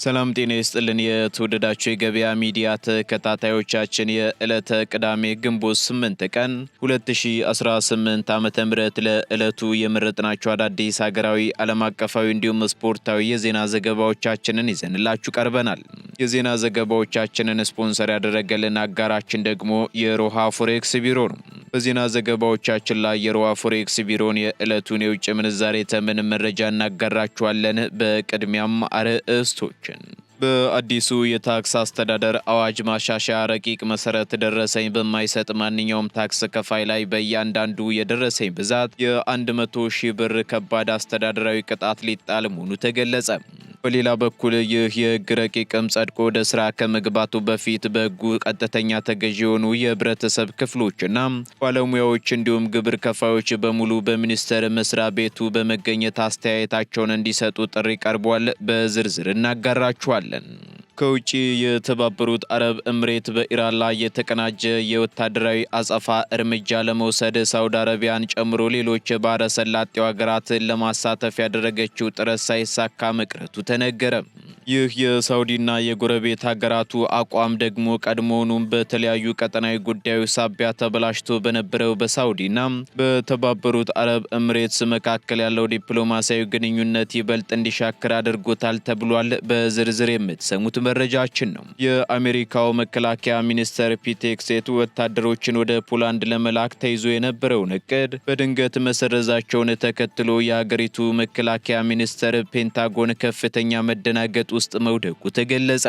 ሰላም ጤና ይስጥልን የተወደዳችሁ የገበያ ሚዲያ ተከታታዮቻችን የዕለተ ቅዳሜ ግንቦት 8 ቀን 2018 ዓ.ም ለዕለቱ የመረጥናቸው አዳዲስ ሀገራዊ ዓለም አቀፋዊ እንዲሁም ስፖርታዊ የዜና ዘገባዎቻችንን ይዘንላችሁ ቀርበናል። የዜና ዘገባዎቻችንን ስፖንሰር ያደረገልን አጋራችን ደግሞ የሮሃ ፎሬክስ ቢሮ ነው። በዜና ዘገባዎቻችን ላይ የሮሃ ፎሬክስ ቢሮን የዕለቱን የውጭ ምንዛሬ ተመን መረጃ እናጋራችኋለን። በቅድሚያም አርዕስቶች በአዲሱ የታክስ አስተዳደር አዋጅ ማሻሻያ ረቂቅ መሰረት ደረሰኝ በማይሰጥ ማንኛውም ታክስ ከፋይ ላይ በእያንዳንዱ የደረሰኝ ብዛት የ100,000 ብር ከባድ አስተዳደራዊ ቅጣት ሊጣል መሆኑ ተገለጸ። በሌላ በኩል ይህ የህግ ረቂቅም ጸድቆ ወደ ስራ ከመግባቱ በፊት በህጉ ቀጥተኛ ተገዢ የሆኑ የህብረተሰብ ክፍሎችና ባለሙያዎች እንዲሁም ግብር ከፋዮች በሙሉ በሚኒስቴር መስሪያ ቤቱ በመገኘት አስተያየታቸውን እንዲሰጡ ጥሪ ቀርቧል። በዝርዝር እናጋራችኋለን። ከውጪ የተባበሩት አረብ ኤምሬት በኢራን ላይ የተቀናጀ የወታደራዊ አጸፋ እርምጃ ለመውሰድ ሳውዲ አረቢያን ጨምሮ ሌሎች ባህረ ሰላጤው ሀገራትን ለማሳተፍ ያደረገችው ጥረት ሳይሳካ መቅረቱ ተነገረ። ይህ የሳውዲና የጎረቤት ሀገራቱ አቋም ደግሞ ቀድሞውኑም በተለያዩ ቀጠናዊ ጉዳዮች ሳቢያ ተበላሽቶ በነበረው በሳውዲና በተባበሩት አረብ ኤምሬትስ መካከል ያለው ዲፕሎማሲያዊ ግንኙነት ይበልጥ እንዲሻክር አድርጎታል ተብሏል። በዝርዝር የምትሰሙት መረጃችን ነው። የአሜሪካው መከላከያ ሚኒስተር ፒት ሄግሴት ወታደሮችን ወደ ፖላንድ ለመላክ ተይዞ የነበረውን እቅድ በድንገት መሰረዛቸውን ተከትሎ የሀገሪቱ መከላከያ ሚኒስተር ፔንታጎን ከፍተኛ መደናገጥ ውስጥ መውደቁ ተገለጸ።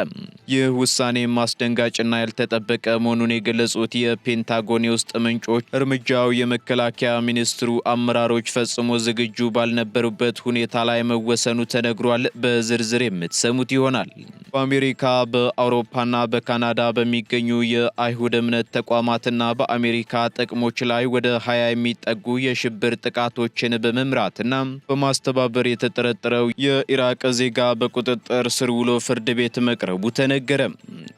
ይህ ውሳኔ ማስደንጋጭና ያልተጠበቀ መሆኑን የገለጹት የፔንታጎን የውስጥ ምንጮች እርምጃው የመከላከያ ሚኒስትሩ አመራሮች ፈጽሞ ዝግጁ ባልነበሩበት ሁኔታ ላይ መወሰኑ ተነግሯል። በዝርዝር የምትሰሙት ይሆናል። በአሜሪካ በአውሮፓና በካናዳ በሚገኙ የአይሁድ እምነት ተቋማትና በአሜሪካ ጥቅሞች ላይ ወደ 20 የሚጠጉ የሽብር ጥቃቶችን በመምራትና በማስተባበር የተጠረጠረው የኢራቅ ዜጋ በቁጥጥር ስር ውሎ ፍርድ ቤት መቅረቡ ተነገረ።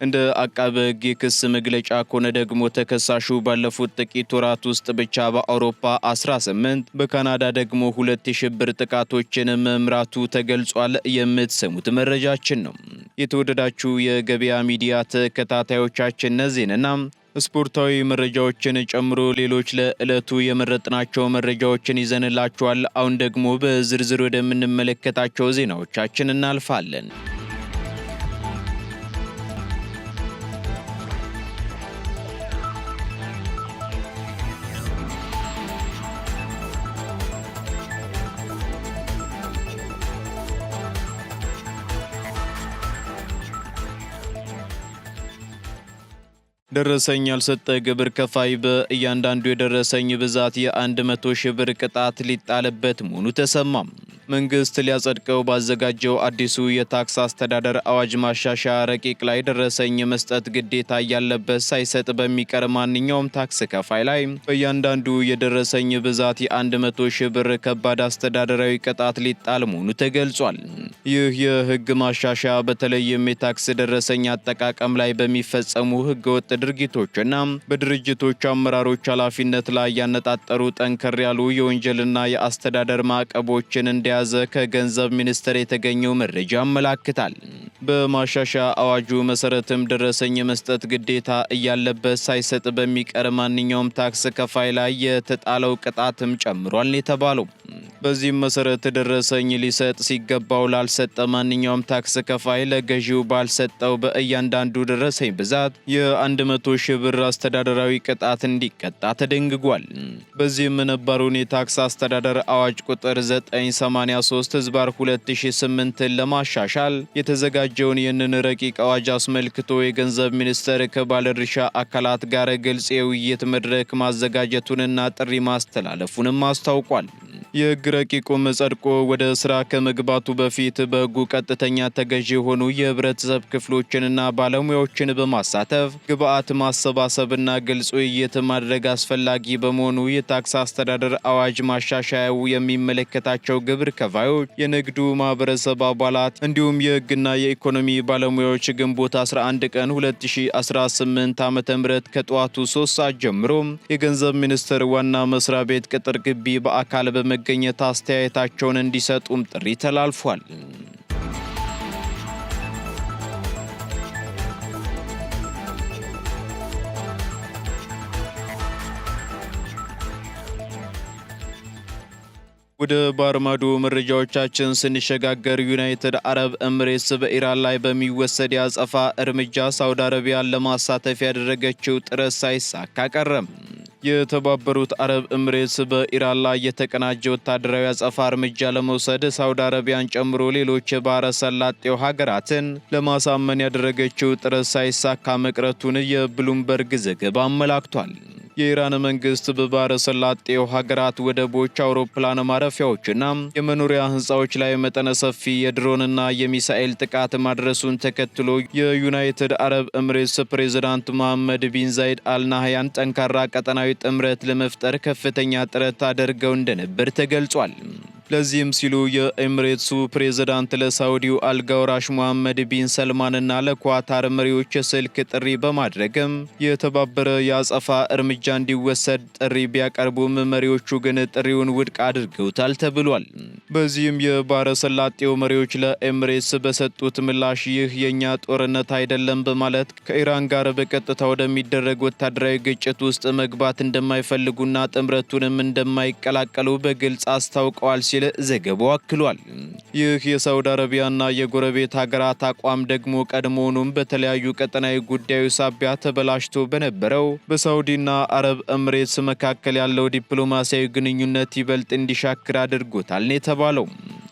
እንደ አቃቤ ሕግ የክስ መግለጫ ከሆነ ደግሞ ተከሳሹ ባለፉት ጥቂት ወራት ውስጥ ብቻ በአውሮፓ 18 በካናዳ ደግሞ 2 የሽብር ጥቃቶችን መምራቱ ተገልጿል። የምትሰሙት መረጃችን ነው። የተወደዳችሁ የገበያ ሚዲያ ተከታታዮቻችን እነዚህንና ስፖርታዊ መረጃዎችን ጨምሮ ሌሎች ለዕለቱ የመረጥናቸው መረጃዎችን ይዘንላችኋል። አሁን ደግሞ በዝርዝር ወደምንመለከታቸው ዜናዎቻችን እናልፋለን። ደረሰኝ ያልሰጠ ግብር ከፋይ በእያንዳንዱ የደረሰኝ ብዛት የ100,000 ብር ቅጣት ሊጣልበት መሆኑ ተሰማም። መንግስት ሊያጸድቀው ባዘጋጀው አዲሱ የታክስ አስተዳደር አዋጅ ማሻሻያ ረቂቅ ላይ ደረሰኝ መስጠት ግዴታ ያለበት ሳይሰጥ በሚቀር ማንኛውም ታክስ ከፋይ ላይ በእያንዳንዱ የደረሰኝ ብዛት የ100,000 ብር ከባድ አስተዳደራዊ ቅጣት ሊጣል መሆኑ ተገልጿል። ይህ የህግ ማሻሻያ በተለይም የታክስ ደረሰኝ አጠቃቀም ላይ በሚፈጸሙ ህገወጥ ድርጊቶችና በድርጅቶች አመራሮች ኃላፊነት ላይ ያነጣጠሩ ጠንከር ያሉ የወንጀልና የአስተዳደር ማዕቀቦችን እንደያዘ ከገንዘብ ሚኒስቴር የተገኘው መረጃ ያመለክታል። በማሻሻያ አዋጁ መሰረትም ደረሰኝ መስጠት ግዴታ እያለበት ሳይሰጥ በሚቀር ማንኛውም ታክስ ከፋይ ላይ የተጣለው ቅጣትም ጨምሯል የተባለው። በዚህም መሰረት ደረሰኝ ሊሰጥ ሲገባው ላልሰጠ ማንኛውም ታክስ ከፋይ ለገዢው ባልሰጠው በእያንዳንዱ ደረሰኝ ብዛት የ100,000 ብር አስተዳደራዊ ቅጣት እንዲቀጣ ተደንግጓል። በዚህም ነባሩን የታክስ አስተዳደር አዋጅ ቁጥር 983/2008 ለማሻሻል የተዘጋጀውን ይህንን ረቂቅ አዋጅ አስመልክቶ የገንዘብ ሚኒስቴር ከባለድርሻ አካላት ጋር ግልጽ የውይይት መድረክ ማዘጋጀቱንና ጥሪ ማስተላለፉንም አስታውቋል። የህግ ረቂቁም ጸድቆ ወደ ስራ ከመግባቱ በፊት በህጉ ቀጥተኛ ተገዢ የሆኑ የህብረተሰብ ክፍሎችንና ባለሙያዎችን በማሳተፍ ግብአት ማሰባሰብና ግልጽ ውይይት ማድረግ አስፈላጊ በመሆኑ የታክስ አስተዳደር አዋጅ ማሻሻያው የሚመለከታቸው ግብር ከፋዮች፣ የንግዱ ማህበረሰብ አባላት እንዲሁም የህግና የኢኮኖሚ ባለሙያዎች ግንቦት 11 ቀን 2018 ዓ.ም ከጠዋቱ 3 ሰዓት ጀምሮ የገንዘብ ሚኒስቴር ዋና መስሪያ ቤት ቅጥር ግቢ በአካል በመገኘት አስተያየታቸውን እንዲሰጡም ጥሪ ተላልፏል። ወደ ባህር ማዶ መረጃዎቻችን ስንሸጋገር ዩናይትድ አረብ ኤምሬትስ በኢራን ላይ በሚወሰድ የአጸፋ እርምጃ ሳውዲ አረቢያን ለማሳተፍ ያደረገችው ጥረት ሳይሳካ ቀረም። የተባበሩት አረብ ኤምሬትስ በኢራን ላይ የተቀናጀ ወታደራዊ አጸፋ እርምጃ ለመውሰድ ሳውዲ አረቢያን ጨምሮ ሌሎች የባህረ ሰላጤው ሀገራትን ለማሳመን ያደረገችው ጥረት ሳይሳካ መቅረቱን የብሉምበርግ ዘገባ አመላክቷል። የኢራን መንግስት በባህረ ሰላጤው ሀገራት ወደቦች፣ አውሮፕላን ማረፊያዎችና የመኖሪያ ህንፃዎች ላይ መጠነ ሰፊ የድሮንና የሚሳኤል ጥቃት ማድረሱን ተከትሎ የዩናይትድ አረብ ኤምሬትስ ፕሬዝዳንት መሐመድ ቢን ዛይድ አልናህያን ጠንካራ ቀጠናዊ ጥምረት ለመፍጠር ከፍተኛ ጥረት አድርገው እንደነበር ተገልጿል። ለዚህም ሲሉ የኤምሬትሱ ፕሬዝዳንት ለሳውዲው አልጋውራሽ መሐመድ ቢን ሰልማንና ለኳታር መሪዎች የስልክ ጥሪ በማድረግም የተባበረ የአጸፋ እርምጃ እንዲወሰድ ጥሪ ቢያቀርቡም መሪዎቹ ግን ጥሪውን ውድቅ አድርገውታል ተብሏል። በዚህም የባህረ ሰላጤው መሪዎች ለኤምሬትስ በሰጡት ምላሽ ይህ የኛ ጦርነት አይደለም በማለት ከኢራን ጋር በቀጥታ ወደሚደረግ ወታደራዊ ግጭት ውስጥ መግባት እንደማይፈልጉና ጥምረቱንም እንደማይቀላቀሉ በግልጽ አስታውቀዋል ሲል ዘገባው አክሏል። ይህ የሳውዲ አረቢያና የጎረቤት ሀገራት አቋም ደግሞ ቀድሞውኑም በተለያዩ ቀጠናዊ ጉዳዮች ሳቢያ ተበላሽቶ በነበረው በሳውዲና አረብ ኤምሬትስ መካከል ያለው ዲፕሎማሲያዊ ግንኙነት ይበልጥ እንዲሻክር አድርጎታል ነው የተባለው።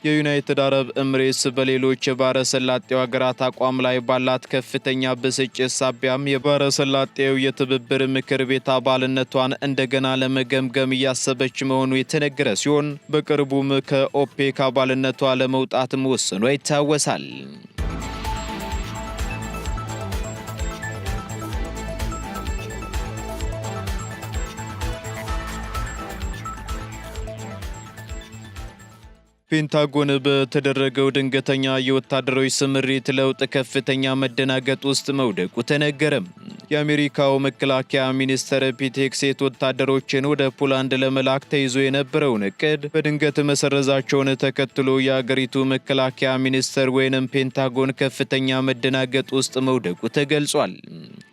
የዩናይትድ አረብ ኤምሬትስ በሌሎች የባህረ ሰላጤው ሀገራት አቋም ላይ ባላት ከፍተኛ ብስጭት ሳቢያም የባህረ ሰላጤው የትብብር ምክር ቤት አባልነቷን እንደገና ለመገምገም እያሰበች መሆኑ የተነገረ ሲሆን በቅርቡም ከኦፔክ አባልነቷ ለመውጣት መወሰኗ ይታወሳል። ፔንታጎን በተደረገው ድንገተኛ የወታደራዊ ስምሪት ለውጥ ከፍተኛ መደናገጥ ውስጥ መውደቁ ተነገረም። የአሜሪካው መከላከያ ሚኒስትር ፒት ሄግሴት ወታደሮችን ወደ ፖላንድ ለመላክ ተይዞ የነበረውን እቅድ በድንገት መሰረዛቸውን ተከትሎ የአገሪቱ መከላከያ ሚኒስትር ወይንም ፔንታጎን ከፍተኛ መደናገጥ ውስጥ መውደቁ ተገልጿል።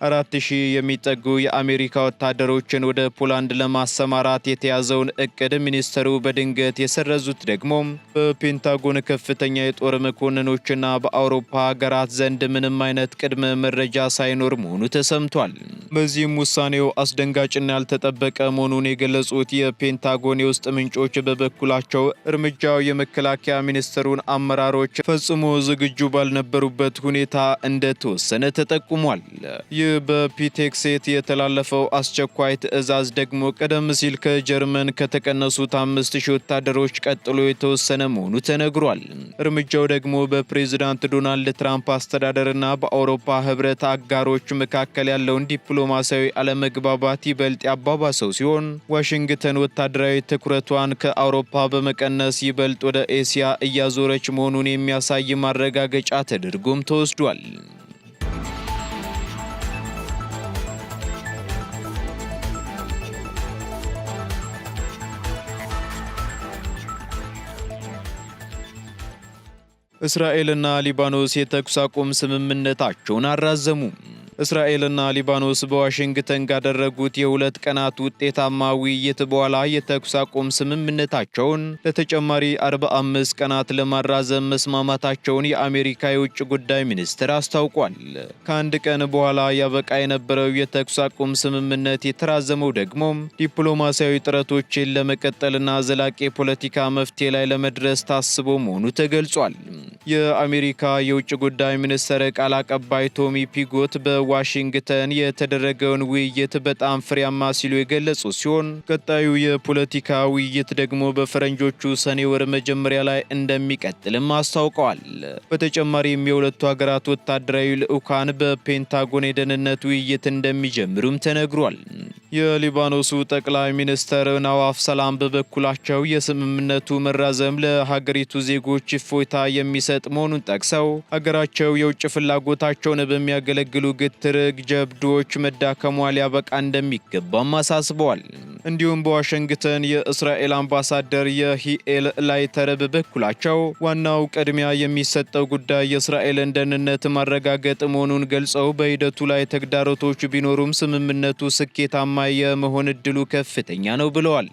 4000 የሚጠጉ የአሜሪካ ወታደሮችን ወደ ፖላንድ ለማሰማራት የተያዘውን እቅድ ሚኒስትሩ በድንገት የሰረዙት ደግሞ በፔንታጎን ከፍተኛ የጦር መኮንኖችና በአውሮፓ ሀገራት ዘንድ ምንም አይነት ቅድመ መረጃ ሳይኖር መሆኑ ተሰምቷል። በዚህም ውሳኔው አስደንጋጭና ያልተጠበቀ መሆኑን የገለጹት የፔንታጎን የውስጥ ምንጮች በበኩላቸው እርምጃው የመከላከያ ሚኒስትሩን አመራሮች ፈጽሞ ዝግጁ ባልነበሩበት ሁኔታ እንደተወሰነ ተጠቁሟል። ይህ በፒት ሄግሴት የተላለፈው አስቸኳይ ትዕዛዝ ደግሞ ቀደም ሲል ከጀርመን ከተቀነሱት 5000 ወታደሮች ቀጥሎ የተወሰነ መሆኑ ተነግሯል። እርምጃው ደግሞ በፕሬዝዳንት ዶናልድ ትራምፕ አስተዳደርና በአውሮፓ ህብረት አጋሮች መካከል ያለውን ዲፕሎማሲያዊ አለመግባባት ይበልጥ ያባባሰው ሲሆን ዋሽንግተን ወታደራዊ ትኩረቷን ከአውሮፓ በመቀነስ ይበልጥ ወደ ኤስያ እያዞረች መሆኑን የሚያሳይ ማረጋገጫ ተደርጎም ተወስዷል። እስራኤልና ሊባኖስ የተኩስ አቁም ስምምነታቸውን አራዘሙ። እስራኤልና ሊባኖስ በዋሽንግተን ካደረጉት የሁለት ቀናት ውጤታማ ውይይት በኋላ የተኩስ አቁም ስምምነታቸውን ለተጨማሪ 45 ቀናት ለማራዘም መስማማታቸውን የአሜሪካ የውጭ ጉዳይ ሚኒስትር አስታውቋል። ከአንድ ቀን በኋላ ያበቃ የነበረው የተኩስ አቁም ስምምነት የተራዘመው ደግሞ ዲፕሎማሲያዊ ጥረቶችን ለመቀጠልና ዘላቂ የፖለቲካ መፍትሄ ላይ ለመድረስ ታስቦ መሆኑ ተገልጿል። የአሜሪካ የውጭ ጉዳይ ሚኒስትር ቃል አቀባይ ቶሚ ፒጎት በዋሽንግተን የተደረገውን ውይይት በጣም ፍሬያማ ሲሉ የገለጹ ሲሆን ቀጣዩ የፖለቲካ ውይይት ደግሞ በፈረንጆቹ ሰኔ ወር መጀመሪያ ላይ እንደሚቀጥልም አስታውቀዋል። በተጨማሪም የሁለቱ ሀገራት ወታደራዊ ልዑካን በፔንታጎን የደህንነት ውይይት እንደሚጀምሩም ተነግሯል። የሊባኖሱ ጠቅላይ ሚኒስትር ናዋፍ ሰላም በበኩላቸው የስምምነቱ መራዘም ለሀገሪቱ ዜጎች እፎይታ የሚሰጥ መሆኑን ጠቅሰው ሀገራቸው የውጭ ፍላጎታቸውን በሚያገለግሉ ግትር ጀብዶች መዳከሟ ሊያበቃ እንደሚገባም አሳስበዋል። እንዲሁም በዋሽንግተን የእስራኤል አምባሳደር የሂኤል ላይተር በበኩላቸው ዋናው ቅድሚያ የሚሰጠው ጉዳይ የእስራኤልን ደህንነት ማረጋገጥ መሆኑን ገልጸው በሂደቱ ላይ ተግዳሮቶች ቢኖሩም ስምምነቱ ስኬታማ የመሆን እድሉ ከፍተኛ ነው ብለዋል።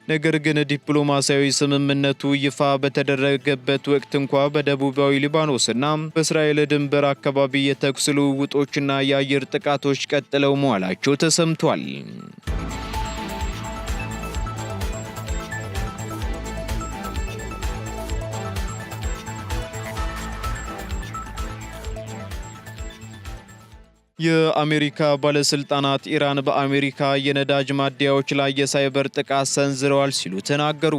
ነገር ግን ዲፕሎማሲያዊ ስምምነቱ ይፋ በተደረገበት ወቅት እንኳ በደቡባዊ ሊባኖስና በእስራኤል ድንበር አካባቢ የተኩስ ልውውጦችና የአየር ጥቃቶች ቀጥለው መዋላቸው ተሰምቷል። የአሜሪካ ባለስልጣናት ኢራን በአሜሪካ የነዳጅ ማደያዎች ላይ የሳይበር ጥቃት ሰንዝረዋል ሲሉ ተናገሩ።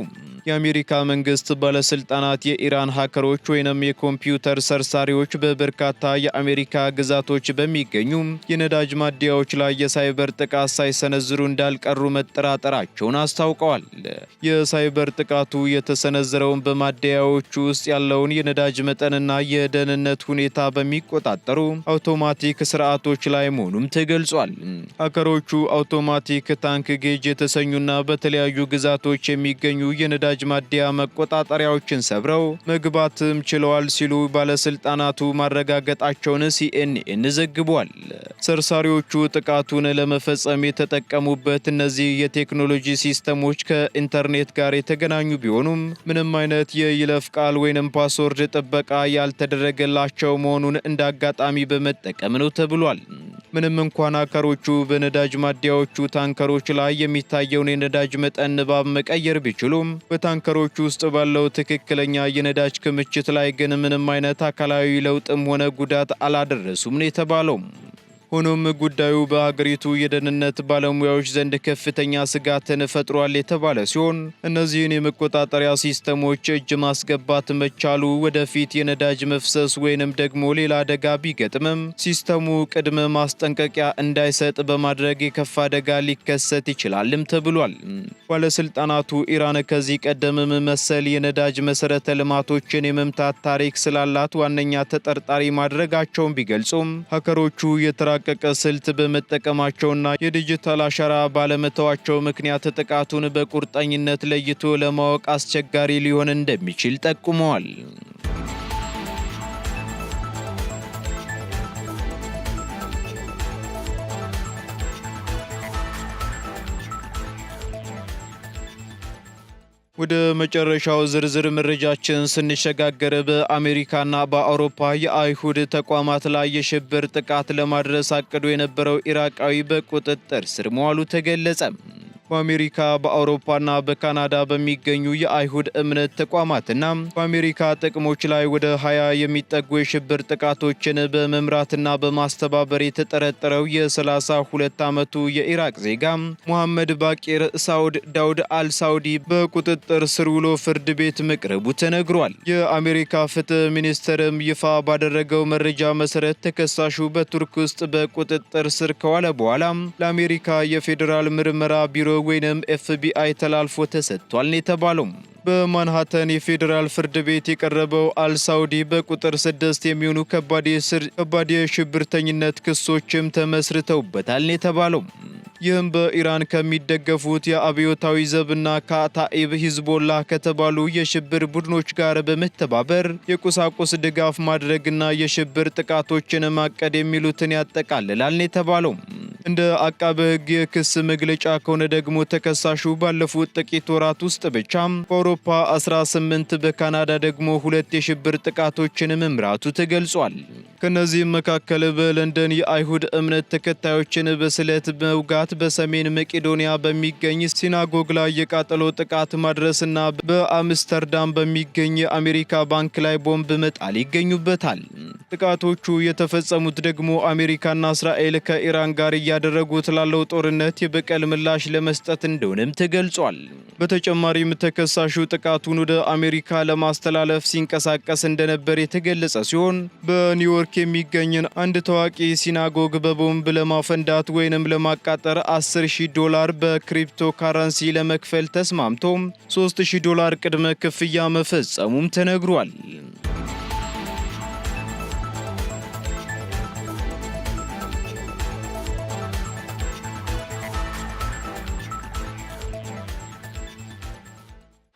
የአሜሪካ መንግስት ባለስልጣናት የኢራን ሃከሮች ወይንም የኮምፒውተር ሰርሳሪዎች በበርካታ የአሜሪካ ግዛቶች በሚገኙ የነዳጅ ማደያዎች ላይ የሳይበር ጥቃት ሳይሰነዝሩ እንዳልቀሩ መጠራጠራቸውን አስታውቀዋል። የሳይበር ጥቃቱ የተሰነዘረውን በማደያዎቹ ውስጥ ያለውን የነዳጅ መጠንና የደህንነት ሁኔታ በሚቆጣጠሩ አውቶማቲክ ስርዓቶች ላይ መሆኑም ተገልጿል። ሃከሮቹ አውቶማቲክ ታንክ ጌጅ የተሰኙና በተለያዩ ግዛቶች የሚገኙ የነዳጅ ማደያ መቆጣጠሪያዎችን ሰብረው መግባትም ችለዋል ሲሉ ባለስልጣናቱ ማረጋገጣቸውን ሲኤንኤን ዘግቧል። ሰርሳሪዎቹ ጥቃቱን ለመፈጸም የተጠቀሙበት እነዚህ የቴክኖሎጂ ሲስተሞች ከኢንተርኔት ጋር የተገናኙ ቢሆኑም ምንም አይነት የይለፍ ቃል ወይንም ፓስወርድ ጥበቃ ያልተደረገላቸው መሆኑን እንዳጋጣሚ በመጠቀም ነው ተብሏል። ምንም እንኳን ሃከሮቹ በነዳጅ ማደያዎቹ ታንከሮች ላይ የሚታየውን የነዳጅ መጠን ንባብ መቀየር ቢችሉም በታንከሮቹ ውስጥ ባለው ትክክለኛ የነዳጅ ክምችት ላይ ግን ምንም አይነት አካላዊ ለውጥም ሆነ ጉዳት አላደረሱም ነው የተባለው። ሆኖም ጉዳዩ በሀገሪቱ የደህንነት ባለሙያዎች ዘንድ ከፍተኛ ስጋትን ፈጥሯል የተባለ ሲሆን እነዚህን የመቆጣጠሪያ ሲስተሞች እጅ ማስገባት መቻሉ ወደፊት የነዳጅ መፍሰስ ወይንም ደግሞ ሌላ አደጋ ቢገጥምም ሲስተሙ ቅድመ ማስጠንቀቂያ እንዳይሰጥ በማድረግ የከፋ አደጋ ሊከሰት ይችላልም ተብሏል። ባለስልጣናቱ ኢራን ከዚህ ቀደምም መሰል የነዳጅ መሰረተ ልማቶችን የመምታት ታሪክ ስላላት ዋነኛ ተጠርጣሪ ማድረጋቸውን ቢገልጹም ሃከሮቹ የተራቀቀ ስልት በመጠቀማቸውና የዲጂታል አሻራ ባለመተዋቸው ምክንያት ጥቃቱን በቁርጠኝነት ለይቶ ለማወቅ አስቸጋሪ ሊሆን እንደሚችል ጠቁመዋል። ወደ መጨረሻው ዝርዝር መረጃችን ስንሸጋገር በአሜሪካና በአውሮፓ የአይሁድ ተቋማት ላይ የሽብር ጥቃት ለማድረስ አቅዶ የነበረው ኢራቃዊ በቁጥጥር ስር መዋሉ ተገለጸ። በአሜሪካ በአውሮፓና በካናዳ በሚገኙ የአይሁድ እምነት ተቋማትና በአሜሪካ ጥቅሞች ላይ ወደ 20 የሚጠጉ የሽብር ጥቃቶችን በመምራትና በማስተባበር የተጠረጠረው የ32 ዓመቱ የኢራቅ ዜጋ ሙሐመድ ባቂር ሳውድ ዳውድ አልሳውዲ በቁጥጥር ስር ውሎ ፍርድ ቤት መቅረቡ ተነግሯል። የአሜሪካ ፍትህ ሚኒስቴርም ይፋ ባደረገው መረጃ መሰረት ተከሳሹ በቱርክ ውስጥ በቁጥጥር ስር ከዋለ በኋላ ለአሜሪካ የፌዴራል ምርመራ ቢሮ ወይንም ኤፍቢአይ ተላልፎ ተሰጥቷል ነው የተባለው። በማንሃተን የፌዴራል ፍርድ ቤት የቀረበው አልሳውዲ በቁጥር 6 የሚሆኑ ከባድ የሽብርተኝነት ክሶችም ተመስርተውበታል ነው የተባለው። ይህም በኢራን ከሚደገፉት የአብዮታዊ ዘብና ከታኢብ ሂዝቦላ ከተባሉ የሽብር ቡድኖች ጋር በመተባበር የቁሳቁስ ድጋፍ ማድረግና የሽብር ጥቃቶችን ማቀድ የሚሉትን ያጠቃልላል ነው የተባለው። እንደ አቃቤ ሕግ የክስ መግለጫ ከሆነ ደግሞ ተከሳሹ ባለፉት ጥቂት ወራት ውስጥ ብቻ በአውሮፓ 18 በካናዳ ደግሞ 2 የሽብር ጥቃቶችን መምራቱ ተገልጿል። ከነዚህም መካከል በለንደን የአይሁድ እምነት ተከታዮችን በስለት መውጋት፣ በሰሜን መቄዶንያ በሚገኝ ሲናጎግ ላይ የቃጠሎ ጥቃት ማድረስና በአምስተርዳም በሚገኝ የአሜሪካ ባንክ ላይ ቦምብ መጣል ይገኙበታል። ጥቃቶቹ የተፈጸሙት ደግሞ አሜሪካና እስራኤል ከኢራን ጋር እያደረጉት ላለው ጦርነት የበቀል ምላሽ ለመስጠት እንደሆነም ተገልጿል። በተጨማሪም ተከሳሹ ጥቃቱን ወደ አሜሪካ ለማስተላለፍ ሲንቀሳቀስ እንደነበር የተገለጸ ሲሆን በኒውዮርክ የሚገኝን አንድ ታዋቂ ሲናጎግ በቦምብ ለማፈንዳት ወይንም ለማቃጠር $10,000 በክሪፕቶ ካረንሲ ለመክፈል ተስማምቶ $3,000 ቅድመ ክፍያ መፈጸሙም ተነግሯል።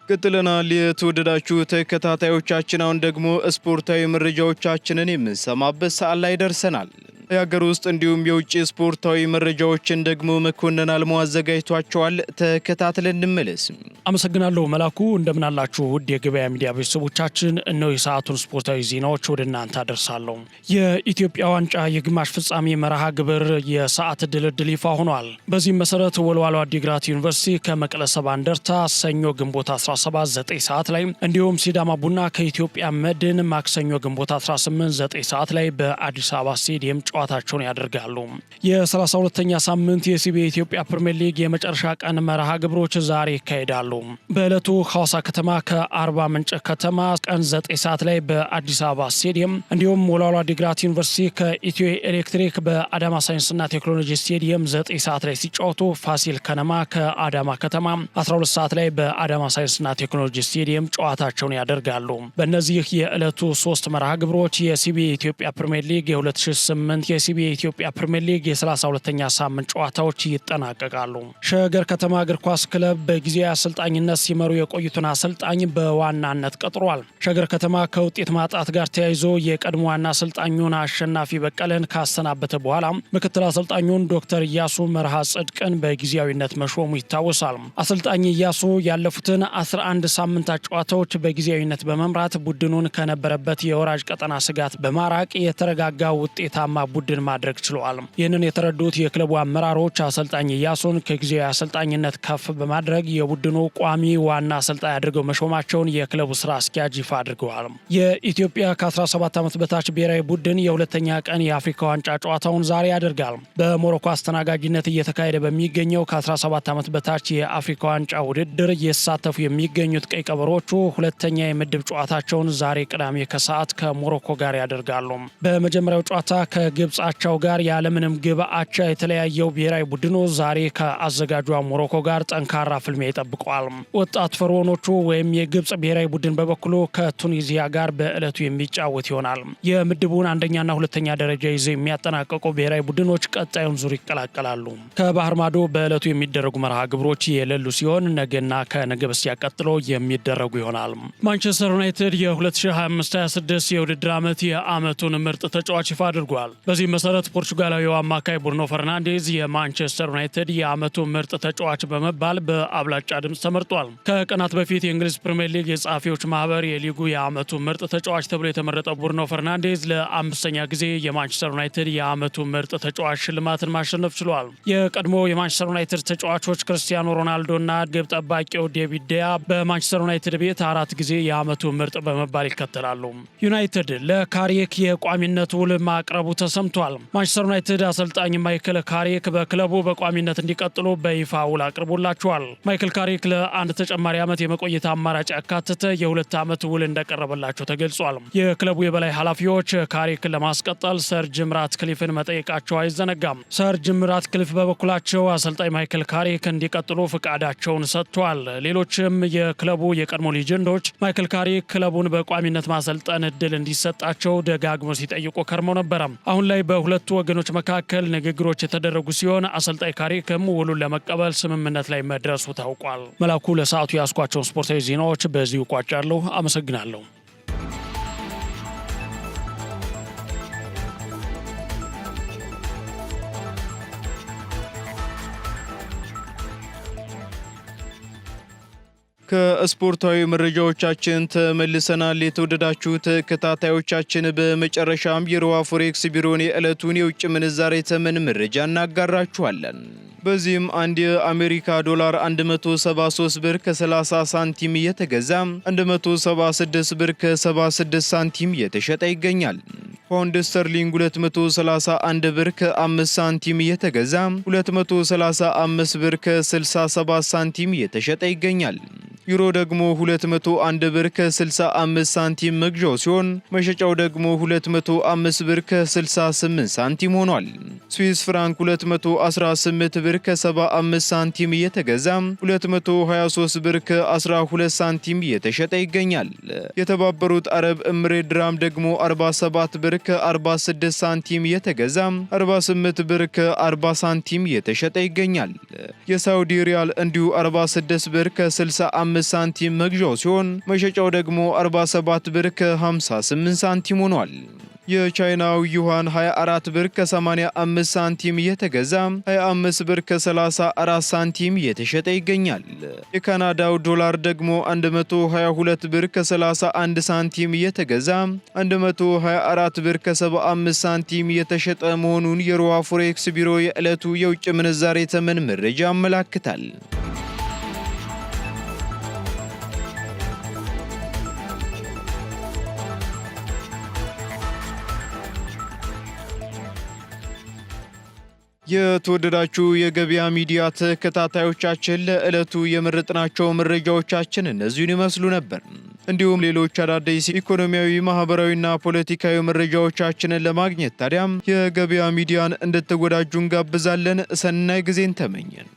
ቀጥለናል። የተወደዳችሁ ተከታታዮቻችን አሁን ደግሞ ስፖርታዊ መረጃዎቻችንን የምንሰማበት ሰዓት ላይ ደርሰናል። የሀገር ውስጥ እንዲሁም የውጭ ስፖርታዊ መረጃዎችን ደግሞ መኮንን አልሞ አዘጋጅቷቸዋል። ተከታትለን እንመለስ። አመሰግናለሁ መላኩ። እንደምን አላችሁ ውድ የገበያ ሚዲያ ቤተሰቦቻችን፣ እነሆ የሰዓቱን ስፖርታዊ ዜናዎች ወደ እናንተ አደርሳለሁ። የኢትዮጵያ ዋንጫ የግማሽ ፍጻሜ መርሃ ግብር የሰዓት ድልድል ይፋ ሆኗል። በዚህም መሰረት ወልዋሎ አዲግራት ዩኒቨርሲቲ ከመቀለ ሰባ እንደርታ ሰኞ ግንቦት 17 9 ሰዓት ላይ እንዲሁም ሲዳማ ቡና ከኢትዮጵያ መድን ማክሰኞ ግንቦት 18 9 ሰዓት ላይ በአዲስ አበባ ስቴዲየም ጨዋታቸውን ያደርጋሉ። የ32ኛ ሳምንት የሲቢኤ ኢትዮጵያ ፕሪሚየር ሊግ የመጨረሻ ቀን መርሃ ግብሮች ዛሬ ይካሄዳሉ። በዕለቱ ሐዋሳ ከተማ ከአርባ ምንጭ ከተማ ቀን 9 ሰዓት ላይ በአዲስ አበባ ስቴዲየም እንዲሁም ወልዋሎ አዲግራት ዩኒቨርሲቲ ከኢትዮ ኤሌክትሪክ በአዳማ ሳይንስና ቴክኖሎጂ ስቴዲየም 9 ሰዓት ላይ ሲጫወቱ ፋሲል ከነማ ከአዳማ ከተማ 12 ሰዓት ላይ በአዳማ ሳይንስና ቴክኖሎጂ ስቴዲየም ጨዋታቸውን ያደርጋሉ። በእነዚህ የዕለቱ 3 መርሃ ግብሮች የሲቢኤ ኢትዮጵያ ፕሪሚየር ሊግ የ2008 የሲቢኤ ኢትዮጵያ ፕሪሚየር ሊግ የ32ኛ ሳምንት ጨዋታዎች ይጠናቀቃሉ። ሸገር ከተማ እግር ኳስ ክለብ በጊዜያዊ አሰልጣኝነት ሲመሩ የቆዩትን አሰልጣኝ በዋናነት ቀጥሯል። ሸገር ከተማ ከውጤት ማጣት ጋር ተያይዞ የቀድሞ ዋና አሰልጣኙን አሸናፊ በቀለን ካሰናበተ በኋላ ምክትል አሰልጣኙን ዶክተር ኢያሱ መርሃ ጽድቅን በጊዜያዊነት መሾሙ ይታወሳል። አሰልጣኝ ኢያሱ ያለፉትን 11 ሳምንታት ጨዋታዎች በጊዜያዊነት በመምራት ቡድኑን ከነበረበት የወራጅ ቀጠና ስጋት በማራቅ የተረጋጋ ውጤታማ ቡድን ማድረግ ችለዋል። ይህንን የተረዱት የክለቡ አመራሮች አሰልጣኝ ኢያሱን ከጊዜያዊ አሰልጣኝነት ከፍ በማድረግ የቡድኑ ቋሚ ዋና አሰልጣኝ አድርገው መሾማቸውን የክለቡ ስራ አስኪያጅ ይፋ አድርገዋል። የኢትዮጵያ ከ17 ዓመት በታች ብሔራዊ ቡድን የሁለተኛ ቀን የአፍሪካ ዋንጫ ጨዋታውን ዛሬ ያደርጋል። በሞሮኮ አስተናጋጅነት እየተካሄደ በሚገኘው ከ17 ዓመት በታች የአፍሪካ ዋንጫ ውድድር እየተሳተፉ የሚገኙት ቀይ ቀበሮቹ ሁለተኛ የምድብ ጨዋታቸውን ዛሬ ቅዳሜ ከሰዓት ከሞሮኮ ጋር ያደርጋሉ። በመጀመሪያው ጨዋታ ከግብፅ አቻው ጋር ያለምንም ግብ አቻ የተለያየው ብሔራዊ ቡድኑ ዛሬ ከአዘጋጇ ሞሮኮ ጋር ጠንካራ ፍልሚያ ይጠብቀዋል። ወጣት ፈርዖኖቹ ወይም የግብፅ ብሔራዊ ቡድን በበኩሉ ከቱኒዚያ ጋር በዕለቱ የሚጫወት ይሆናል። የምድቡን አንደኛና ሁለተኛ ደረጃ ይዘው የሚያጠናቀቁ ብሔራዊ ቡድኖች ቀጣዩን ዙር ይቀላቀላሉ። ከባህር ማዶ በዕለቱ የሚደረጉ መርሃ ግብሮች የሌሉ ሲሆን ነገና ከነገ በስቲያ ቀጥሎ የሚደረጉ ይሆናል። ማንቸስተር ዩናይትድ የ2025/26 የውድድር ዓመት የዓመቱን ምርጥ ተጫዋች ይፋ አድርጓል። በዚህ መሰረት ፖርቹጋላዊው አማካይ ብሩኖ ፈርናንዴዝ የማንቸስተር ዩናይትድ የዓመቱ ምርጥ ተጫዋች በመባል በአብላጫ ድምፅ ተመርጧል። ከቀናት በፊት የእንግሊዝ ፕሪሚየር ሊግ የጸሐፊዎች ማህበር የሊጉ የዓመቱ ምርጥ ተጫዋች ተብሎ የተመረጠው ብሩኖ ፈርናንዴዝ ለ5ኛ ጊዜ የማንቸስተር ዩናይትድ የዓመቱ ምርጥ ተጫዋች ሽልማትን ማሸነፍ ችሏል። የቀድሞ የማንቸስተር ዩናይትድ ተጫዋቾች ክርስቲያኖ ሮናልዶና ግብ ጠባቂው ዴቪድ ዴያ በማንቸስተር ዩናይትድ ቤት 4 ጊዜ የዓመቱ ምርጥ በመባል ይከተላሉ። ዩናይትድ ለካሪክ የቋሚነት ውል ማቅረቡ ተሰምቷል። ማንቸስተር ዩናይትድ አሰልጣኝ ማይክል ካሪክ በክለቡ በቋሚነት እንዲቀጥሉ በይፋ ውል አቅርቦላቸዋል። ማይክል ካሪክ ለአንድ ተጨማሪ ዓመት የመቆየት አማራጭ ያካተተ የ2 ዓመት ውል እንደቀረበላቸው ተገልጿል። የክለቡ የበላይ ኃላፊዎች ካሪክን ለማስቀጠል ሰር ጂም ራትክሊፍን መጠየቃቸው አይዘነጋም። ሰር ጂም ራትክሊፍ በበኩላቸው አሰልጣኝ ማይክል ካሪክ እንዲቀጥሉ ፍቃዳቸውን ሰጥቷል። ሌሎችም የክለቡ የቀድሞ ሌጀንዶች ማይክል ካሪክ ክለቡን በቋሚነት ማሰልጠን እድል እንዲሰጣቸው ደጋግመው ሲጠይቁ ከርመው ነበረ። አሁን ላይ በሁለቱ ወገኖች መካከል ንግግሮች የተደረጉ ሲሆን አሰልጣኝ ካሪክም ውሉን ለመቀበል ስምምነት ላይ መድረሱ ታውቋል። መላኩ ለሰዓቱ ያስኳቸውን ስፖርታዊ ዜናዎች በዚሁ ቋጫለሁ። አመሰግናለሁ። ከስፖርታዊ መረጃዎቻችን ተመልሰናል። የተወደዳችሁ ተከታታዮቻችን፣ በመጨረሻም የሮሃ ፎሬክስ ቢሮን የዕለቱን የውጭ ምንዛሬ ተመን መረጃ እናጋራችኋለን። በዚህም አንድ የአሜሪካ ዶላር 173 ብር ከ30 ሳንቲም እየተገዛ 176 ብር ከ76 ሳንቲም እየተሸጠ ይገኛል። ፓውንድ ስተርሊንግ 231 ብር ከ5 ሳንቲም እየተገዛ 235 ብር ከ67 ሳንቲም እየተሸጠ ይገኛል። ዩሮ ደግሞ 201 ብር ከ65 ሳንቲም መግዣው ሲሆን መሸጫው ደግሞ 205 ብር ከ68 ሳንቲም ሆኗል። ስዊስ ፍራንክ 218 ብር ከ75 ሳንቲም እየተገዛ 223 ብር ከ12 ሳንቲም እየተሸጠ ይገኛል። የተባበሩት አረብ ኤምሬት ድራም ደግሞ 47 ብር ከ46 ሳንቲም እየተገዛ 48 ብር ከ40 ሳንቲም እየተሸጠ ይገኛል። የሳውዲ ሪያል እንዲሁ 46 ብር ከ65 ሳንቲም መግዣው ሲሆን መሸጫው ደግሞ 47 ብር ከ58 ሳንቲም ሆኗል። የቻይናው ዩዋን 24 ብር ከ85 ሳንቲም እየተገዛ 25 ብር ከ34 ሳንቲም እየተሸጠ ይገኛል። የካናዳው ዶላር ደግሞ 122 ብር ከ31 ሳንቲም እየተገዛ 124 ብር ከ75 ሳንቲም እየተሸጠ መሆኑን የሮሃ ፎሬክስ ቢሮ የዕለቱ የውጭ ምንዛሬ ተመን መረጃ ያመላክታል። የተወደዳችሁ የገበያ ሚዲያ ተከታታዮቻችን ለዕለቱ የመረጥናቸው መረጃዎቻችን እነዚህን ይመስሉ ነበር። እንዲሁም ሌሎች አዳዲስ ኢኮኖሚያዊ፣ ማህበራዊና ፖለቲካዊ መረጃዎቻችንን ለማግኘት ታዲያም የገበያ ሚዲያን እንድትወዳጁ እንጋብዛለን። ሰናይ ጊዜን ተመኘን።